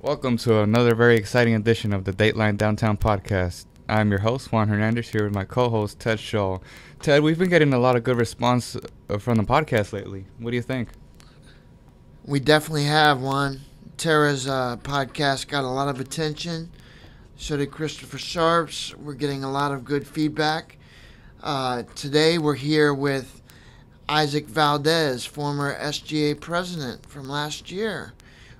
Welcome to another very exciting edition of the Dateline Downtown podcast. I'm your host, Juan Hernandez, here with my co-host, Ted Shull. Ted, we've been getting a lot of good response from the podcast lately. What do you think? We definitely have, Juan. Tara's podcast got a lot of attention. So did Christopher Sharp's. We're getting a lot of good feedback. Today we're here with Isaac Valdez, former SGA president from last year.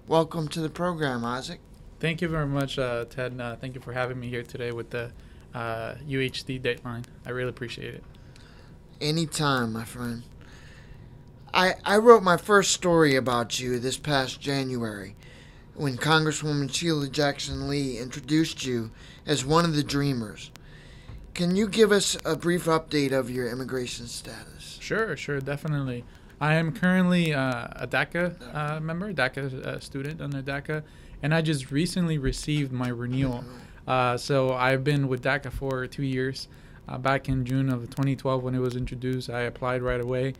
Welcome to the program, Isaac. Thank you very much, Ted. Thank you for having me here today with the UHD Dateline. I really appreciate it. Anytime, my friend. I wrote my first story about you this past January when Congresswoman Sheila Jackson Lee introduced you as one of the Dreamers. Can you give us a brief update of your immigration status? Sure, definitely. I am currently a DACA member, DACA student under DACA, and I just recently received my renewal. So I've been with DACA for 2 years. Back in June of 2012 when it was introduced, I applied right away,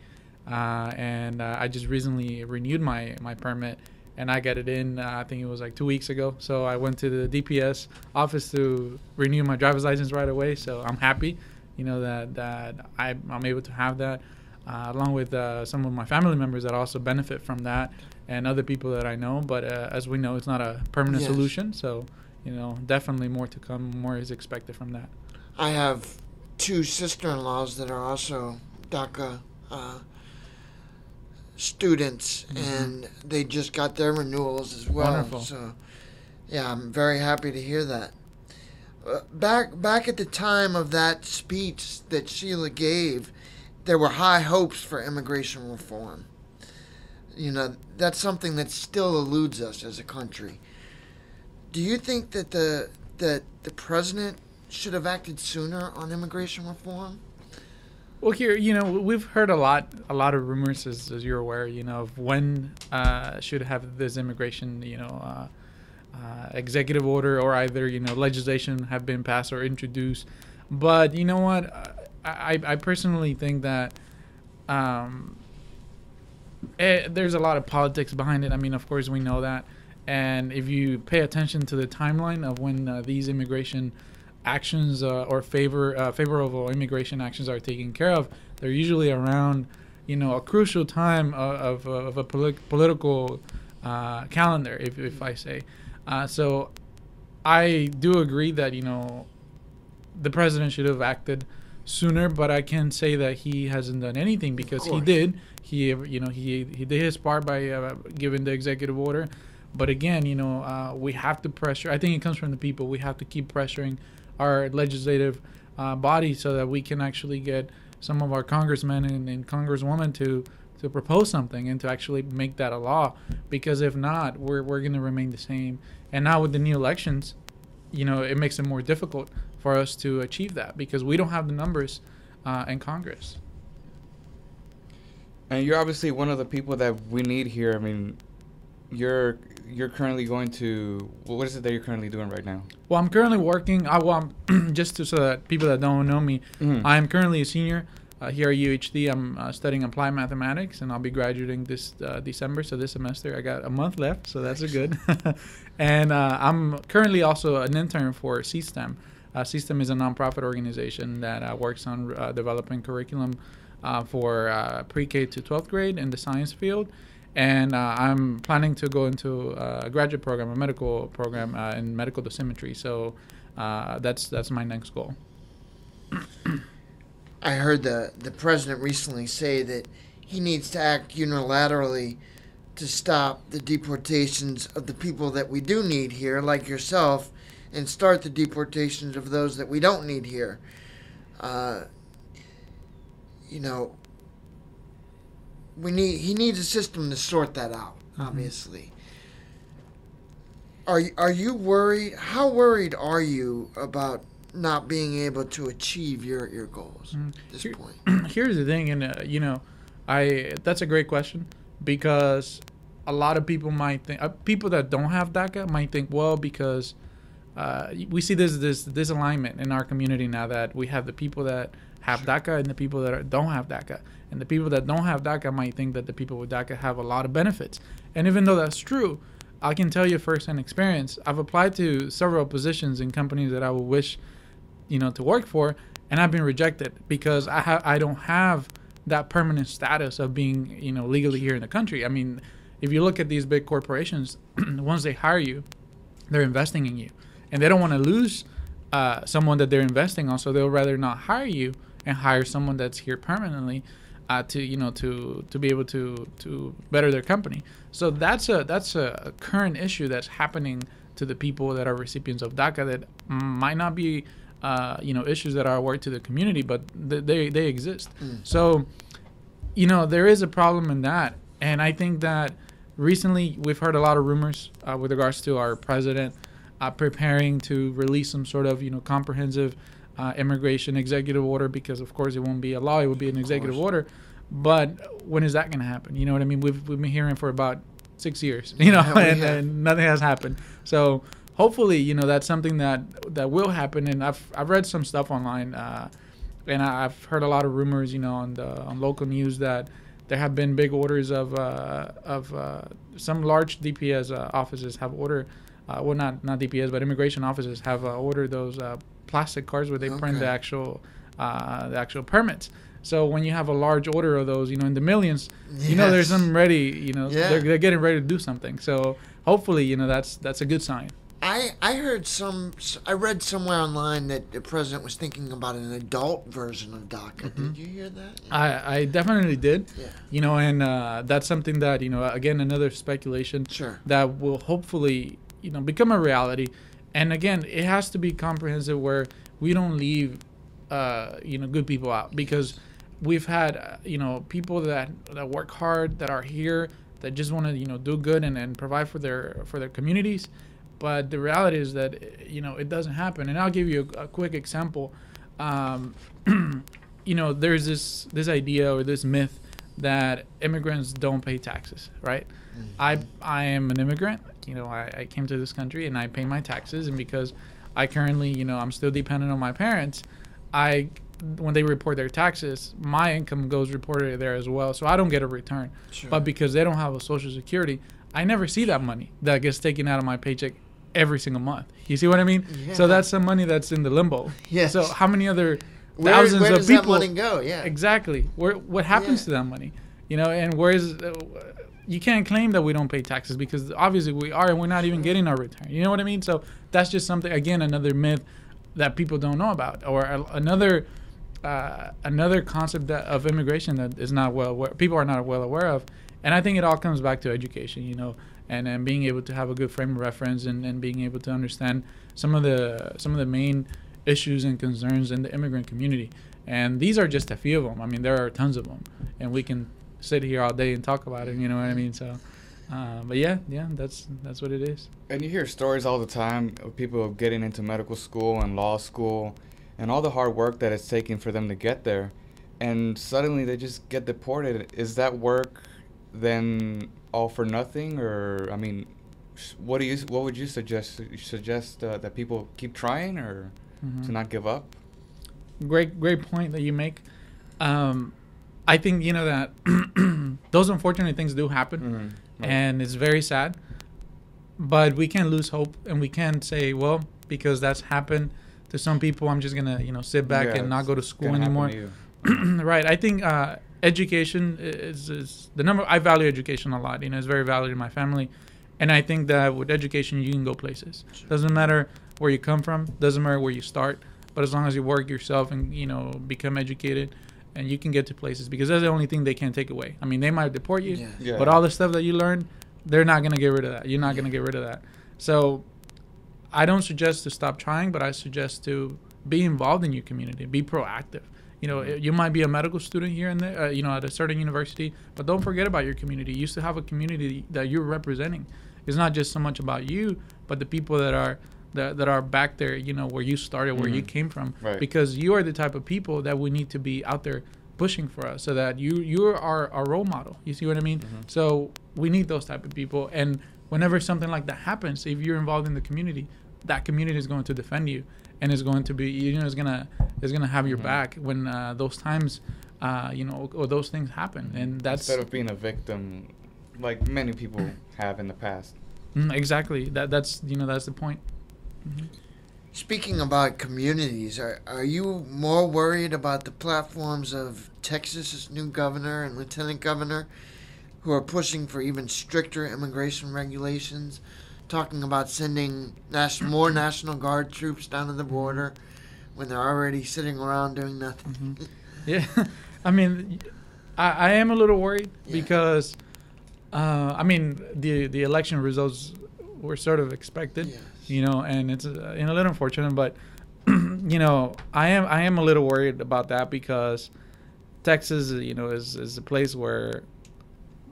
and I just recently renewed my permit, and I got it in, I think it was like 2 weeks ago. So I went to the DPS office to renew my driver's license right away, so I'm happy, that I'm able to have that. Along with some of my family members that also benefit from that and other people that I know. But as we know, it's not a permanent solution. So, definitely more to come. More is expected from that. I have two sister-in-laws that are also DACA students, and they just got their renewals as well. Wonderful. So, yeah, I'm very happy to hear that. Back at the time of that speech that Sheila gave, there were high hopes for immigration reform. That's something that still eludes us as a country. Do you think that the president should have acted sooner on immigration reform? Well, here, we've heard a lot of rumors, as you're aware, of when should have this immigration, executive order or either, legislation have been passed or introduced. But you know what? I personally think that there's a lot of politics behind it. I mean, of course, we know that. And if you pay attention to the timeline of when these immigration actions or favorable immigration actions are taken care of, they're usually around, a crucial time of a political calendar, if I say. So I do agree that, the president should have acted sooner, but I can't say that he hasn't done anything, because he did. He did his part by giving the executive order. But again, we have to pressure. I think it comes from the people. We have to keep pressuring our legislative body so that we can actually get some of our congressmen and congresswomen to propose something and to actually make that a law. Because if not, we're going to remain the same. And now with the new elections, it makes it more difficult for us to achieve that, because we don't have the numbers in Congress. And you're obviously one of the people that we need here. I mean, you're currently going to, what is it that you're currently doing right now? Well, I'm currently working. So that people that don't know me, I'm currently a senior here at UHD. I'm studying applied mathematics, and I'll be graduating this December. So this semester, I got a month left, so that's a good. And I'm currently also an intern for CSTEM. CSTEM is a nonprofit organization that works on developing curriculum for pre-K to 12th grade in the science field. And I'm planning to go into a graduate program, a medical program in medical dosimetry. So that's my next goal. I heard the president recently say that he needs to act unilaterally to stop the deportations of the people that we do need here, like yourself, and start the deportations of those that we don't need here. He needs a system to sort that out, obviously. Are you worried? How worried are you about not being able to achieve your goals at this point? Here's the thing, and that's a great question, because a lot of people might think, people that don't have DACA might think, well, because we see this alignment in our community now, that we have the people that have DACA and the people that don't have DACA. And the people that don't have DACA might think that the people with DACA have a lot of benefits. And even though that's true, I can tell you firsthand experience. I've applied to several positions in companies that I would wish, to work for, and I've been rejected because I don't have that permanent status of being, legally here in the country. I mean, if you look at these big corporations, once they hire you, they're investing in you, and they don't want to lose someone that they're investing on, so they'll rather not hire you and hire someone that's here permanently to be able to better their company. So that's a current issue that's happening to the people that are recipients of DACA that might not be issues that are worth to the community, but they exist. So there is a problem in that, and I think that recently we've heard a lot of rumors with regards to our president preparing to release some sort of comprehensive immigration executive order, because of course it won't be a law, it would be an executive order. But when is that going to happen? You know what I mean? We've been hearing for about 6 years, and nothing has happened. So hopefully, that's something that will happen. And I've read some stuff online, and I've heard a lot of rumors, on local news that there have been big orders of some large DPS offices have ordered, well, not DPS, but immigration offices have ordered those plastic cards where they print the actual permits. So when you have a large order of those, in the millions, there's some ready, they're getting ready to do something. So hopefully, that's a good sign. I read somewhere online that the president was thinking about an adult version of DACA. Did you hear that? I definitely did. Yeah. And that's something that, again, another speculation that will hopefully, become a reality. And again, it has to be comprehensive where we don't leave, good people out, because we've had, people that work hard, that are here, that just want to, do good and provide for their communities. But the reality is that, it doesn't happen. And I'll give you a quick example. There's this idea or this myth that immigrants don't pay taxes, right? Mm-hmm. I am an immigrant. I came to this country and I pay my taxes. And because I currently, I'm still dependent on my parents, when they report their taxes, my income goes reported there as well. So I don't get a return. Sure. But because they don't have a Social Security, I never see that money that gets taken out of my paycheck every single month. You see what I mean? Yeah. So that's some money that's in the limbo. Yes. So how many other thousands where of does people? That money go? Yeah. Exactly. What happens to that money? And where's you can't claim that we don't pay taxes, because obviously we are, and we're not even getting our return. You know what I mean? So that's just something, again, another myth that people don't know about, or another concept of immigration that is not people are not well aware of. And I think it all comes back to education, and being able to have a good frame of reference, and being able to understand some of the main issues and concerns in the immigrant community. And these are just a few of them. I mean, there are tons of them, and we can sit here all day and talk about it. You know what I mean? So, but yeah, that's what it is. And you hear stories all the time of people getting into medical school and law school, and all the hard work that it's taking for them to get there, and suddenly they just get deported. Is that work then all for nothing? Or I mean, what would you suggest that people keep trying, or to not give up? Great point that you make. I think that those unfortunate things do happen, right. And it's very sad, but we can't lose hope, and we can't say, well, because that's happened to some people, I'm just gonna sit back and not go to school anymore. Right. I think education is the number. I value education a lot. It's very valued in my family, and I think that with education you can go places. Sure. Doesn't matter where you come from, doesn't matter where you start, but as long as you work yourself and become educated, and you can get to places, because that's the only thing they can't take away. I mean, they might deport you, but all the stuff that you learn, they're not gonna get rid of that. You're not gonna get rid of that. So I don't suggest to stop trying, but I suggest to be involved in your community, be proactive. You might be a medical student here and there, at a certain university, but don't forget about your community. You used to have a community that you're representing. It's not just so much about you, but the people that are back there, where you started, where you came from. Right. Because you are the type of people that we need to be out there pushing for us, so that you are our role model. You see what I mean? Mm-hmm. So we need those type of people. And whenever something like that happens, if you're involved in the community, that community is going to defend you, and is going to be, is gonna have your back when those times, or those things happen. And that's, instead of being a victim, like many people have in the past. Exactly. That's that's the point. Mm-hmm. Speaking about communities, are you more worried about the platforms of Texas's new governor and lieutenant governor, who are pushing for even stricter immigration regulations, talking about sending more National Guard troops down to the border when they're already sitting around doing nothing? Mm-hmm. Yeah, I mean, I am a little worried because, I mean, the election results were sort of expected, Yes. And it's a little unfortunate, but I am a little worried about that because Texas, is a place where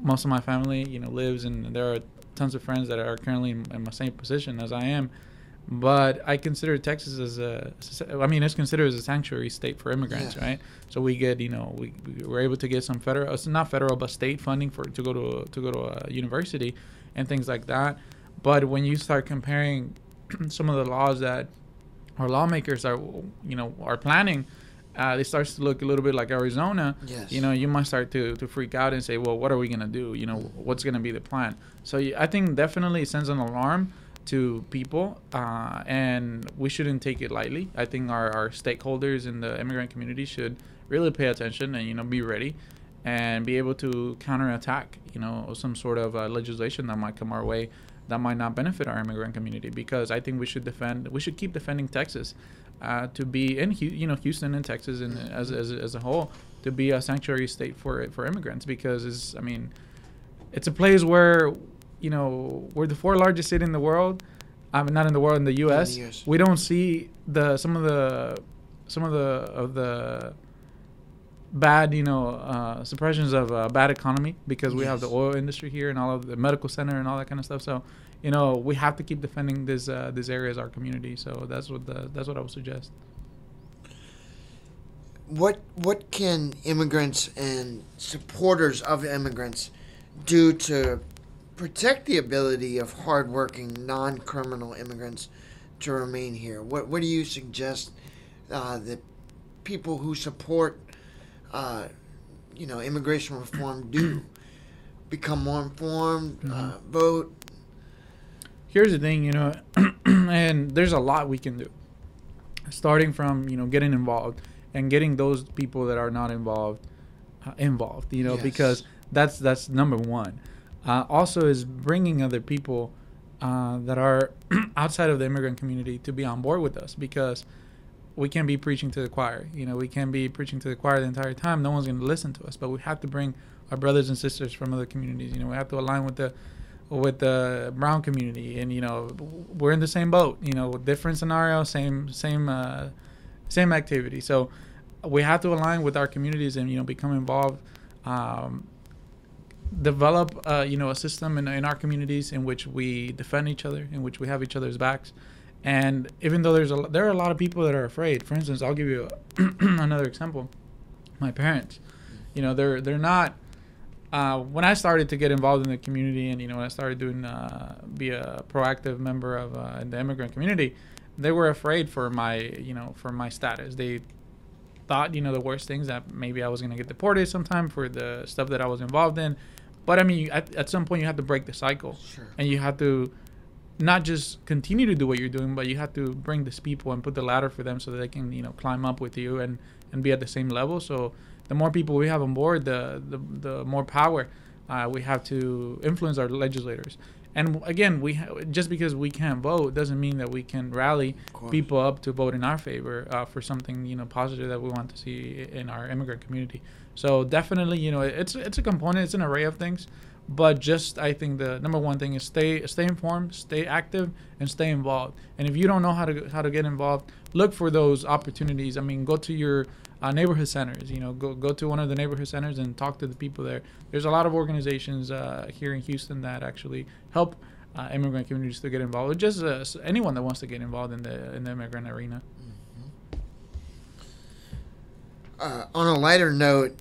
most of my family, lives, and there are tons of friends that are currently in my same position as I am. But I consider Texas it's considered as a sanctuary state for immigrants, Yes. right? So we get, we're able to get some federal, it's not federal, but state funding to go to a university and things like that. But when you start comparing some of the laws that our lawmakers are planning, it starts to look a little bit like Arizona. Yes. You might start to freak out and say, well, what are we going to do? What's going to be the plan? So I think definitely it sends an alarm to people, and we shouldn't take it lightly. I think our stakeholders in the immigrant community should really pay attention and, be ready and be able to counterattack, some sort of legislation that might come our way that might not benefit our immigrant community, because I think we should keep defending Texas to be in Houston and Texas and as a whole to be a sanctuary state for immigrants, because it's a place where we're the fourth largest city in the world. Not in the world, in the U.S. Yes. We don't see some of the bad suppressions of bad economy, because we have the oil industry here and all of the medical center and all that kind of stuff. So we have to keep defending this area as our community. So that's what I would suggest. What can immigrants and supporters of immigrants do to protect the ability of hardworking, non-criminal immigrants to remain here? What do you suggest that people who support immigration reform do? Become more informed, vote? Here's the thing, and there's a lot we can do. Starting from, getting involved and getting those people that are not involved, Yes. because that's number one. Also is bringing other people that are outside of the immigrant community to be on board with us, because we can't be preaching to the choir. We can't be preaching to the choir the entire time. No one's going to listen to us, but we have to bring our brothers and sisters from other communities. We have to align with the brown community, and we're in the same boat. With different scenarios, same activity. So we have to align with our communities and become involved. Develop a system in our communities in which we defend each other, in which we have each other's backs. And even though there are a lot of people that are afraid. For instance, I'll give you another example. My parents, they're not. When I started to get involved in the community, and when I started be a proactive member of in the immigrant community, they were afraid for my status. They thought the worst things, that maybe I was gonna get deported sometime for the stuff that I was involved in. But at some point you have to break the cycle. Sure. And you have to not just continue to do what you're doing, but you have to bring these people and put the ladder for them so that they can climb up with you and be at the same level. So the more people we have on board, the more power we have to influence our legislators. And again, just because we can't vote doesn't mean that we can rally people up to vote in our favor for something positive that we want to see in our immigrant community. So definitely, it's a component, it's an array of things. But just I think the number one thing is stay informed, stay active, and stay involved. And if you don't know how to get involved, look for those opportunities. Go to your neighborhood centers. Go to one of the neighborhood centers and talk to the people there. There's a lot of organizations here in Houston that actually help immigrant communities to get involved. Just anyone that wants to get involved in the immigrant arena. On a lighter note,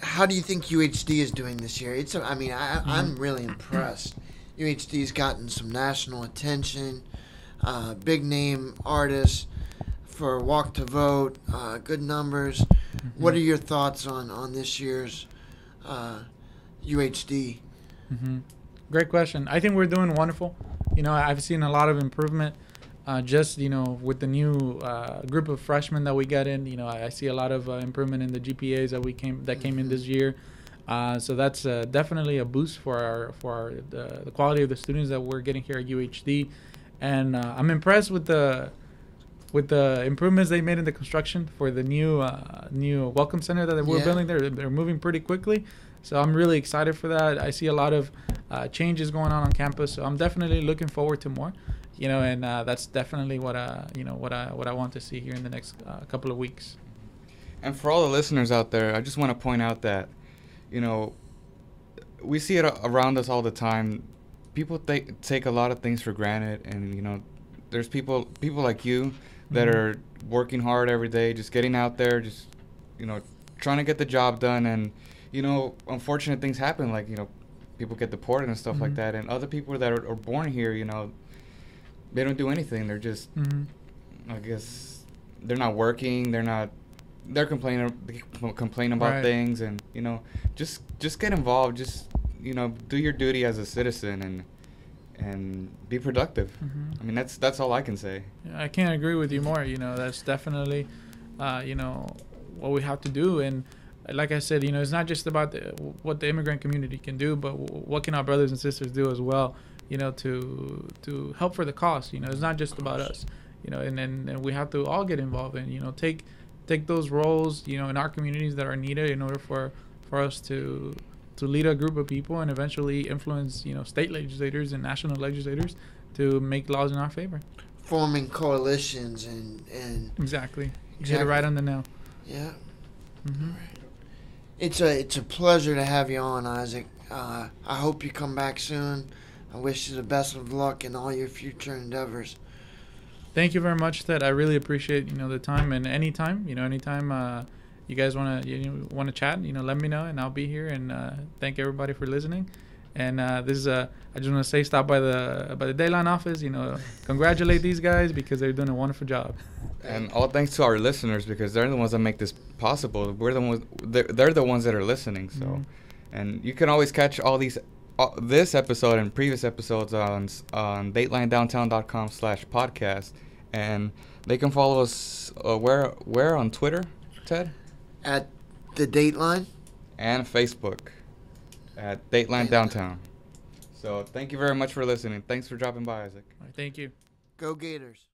how do you think UHD is doing this year? I'm really impressed. UHD's gotten some national attention, big name artists for Walk to Vote, good numbers. Mm-hmm. What are your thoughts on this year's UHD? Mm-hmm. Great question. I think we're doing wonderful. I've seen a lot of improvement. Just with the new group of freshmen that we got in, I see a lot of improvement in the GPAs that came in this year. So that's definitely a boost for the quality of the students that we're getting here at UHD, and I'm impressed with the improvements they made in the construction for the new welcome center that we're building there. They're moving pretty quickly, so I'm really excited for that. I see a lot of changes going on campus, so I'm definitely looking forward to more. And that's definitely what I want to see here in the next couple of weeks. And for all the listeners out there, I just want to point out that, we see it around us all the time. People take a lot of things for granted, and there's people like you that Mm-hmm. are working hard every day, just getting out there, just trying to get the job done. And unfortunate things happen, like people get deported and stuff Mm-hmm. like that. And other people that are born here, they don't do anything. They're just, Mm-hmm. I guess, they're not working. They're complaining about Right. things, and just get involved. Just do your duty as a citizen and be productive. Mm-hmm. I mean, that's all I can say. Yeah, I can't agree with you more. That's definitely, what we have to do. And like I said, it's not just about what the immigrant community can do, but what can our brothers and sisters do as well, to help for the cause. It's not just about us, and we have to all get involved and, take those roles, in our communities that are needed in order for us to lead a group of people and eventually influence, state legislators and national legislators to make laws in our favor. Forming coalitions and Exactly. You hit it right on the nail. yeah. Mm-hmm. It's a pleasure to have you on, Isaac. I hope you come back soon. I wish you the best of luck in all your future endeavors. Thank you very much, Ted. I really appreciate the time, and anytime you guys want to chat, let me know and I'll be here. And thank everybody for listening. And this is I just want to say, stop by the Dateline office. Congratulate these guys because they're doing a wonderful job. And all thanks to our listeners, because they're the ones that make this possible. We're the ones. They're the ones that are listening. So, Mhm. and you can always catch all these. This episode and previous episodes on datelinedowntown.com/podcast, and they can follow us where on Twitter, Ted, At the Dateline. and Facebook at Dateline Downtown. So thank you very much for listening. Thanks for dropping by, Isaac. All right, thank you. Go Gators.